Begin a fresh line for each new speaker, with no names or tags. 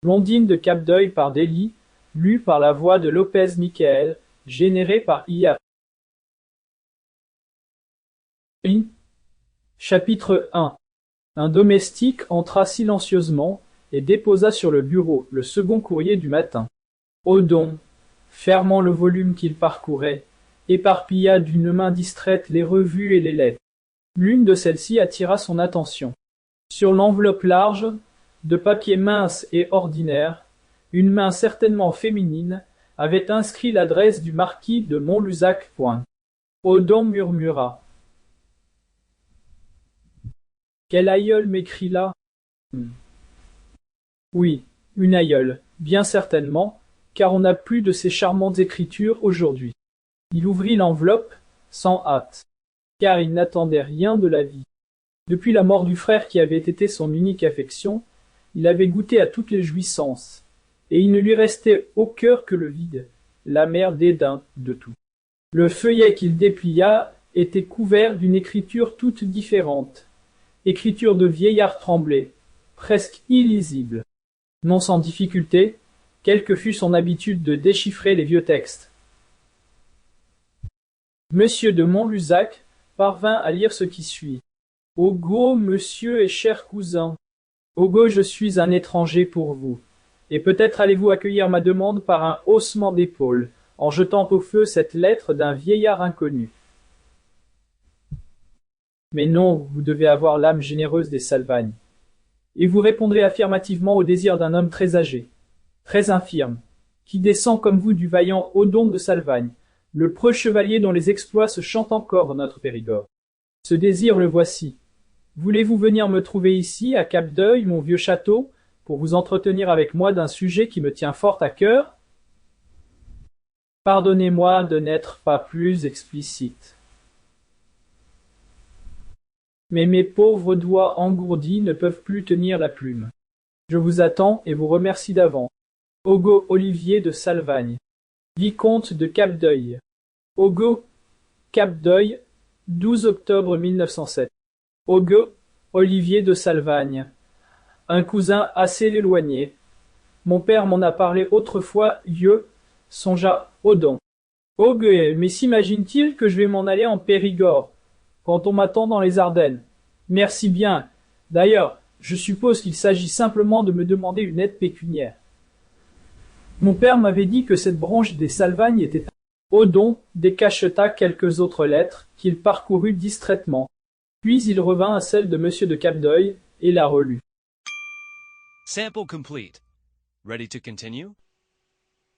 Blondine de Cap-Deuil par Delhi, lu par la voix de Lopez Michael, généré par IA. Chapitre 1. Un domestique entra silencieusement et déposa sur le bureau le second courrier du matin. Odon, fermant le volume qu'il parcourait, éparpilla d'une main distraite les revues et les lettres. L'une de celles-ci attira son attention. Sur l'enveloppe large, de papier mince et ordinaire, une main certainement féminine avait inscrit l'adresse du marquis de Montlusac. Odon murmura. Quel aïeul m'écrit là? Oui, une aïeule, bien certainement, car on n'a plus de ces charmantes écritures aujourd'hui. Il ouvrit l'enveloppe, sans hâte, car il n'attendait rien de la vie. Depuis la mort du frère qui avait été son unique affection, il avait goûté à toutes les jouissances, et il ne lui restait au cœur que le vide, l'amer dédain de tout. Le feuillet qu'il déplia était couvert d'une écriture toute différente, écriture de vieillard tremblé, presque illisible. Non sans difficulté, quelle que fût son habitude de déchiffrer les vieux textes. Monsieur de Montlusac parvint à lire ce qui suit. Ogo, monsieur et cher cousin. Ogo, je suis un étranger pour vous, et peut-être allez-vous accueillir ma demande par un haussement d'épaules, en jetant au feu cette lettre d'un vieillard inconnu. Mais non, vous devez avoir l'âme généreuse des Salvagnes, et vous répondrez affirmativement au désir d'un homme très âgé, très infirme, qui descend comme vous du vaillant Odon de Salvagne, le preux chevalier dont les exploits se chantent encore dans notre Périgord. Ce désir le voici. Voulez-vous venir me trouver ici, à Cap-Deuil, mon vieux château, pour vous entretenir avec moi d'un sujet qui me tient fort à cœur? Pardonnez-moi de n'être pas plus explicite. Mais mes pauvres doigts engourdis ne peuvent plus tenir la plume. Je vous attends et vous remercie d'avance. Ogo Olivier de Salvagne, vicomte de Cap-Deuil. Ogo, Cap-Deuil, 12 octobre 1907. Ogo Olivier de Salvagne, un cousin assez éloigné. Mon père m'en a parlé autrefois, songea Odon. Ogo, mais s'imagine-t-il que je vais m'en aller en Périgord, quand on m'attend dans les Ardennes? Merci bien. D'ailleurs, je suppose qu'il s'agit simplement de me demander une aide pécuniaire. Mon père m'avait dit que cette branche des Salvagnes était... Odon décacheta quelques autres lettres qu'il parcourut distraitement. Puis il revint à celle de Monsieur de Cap-Deuil et la relut.
Sample complete. Ready to continue?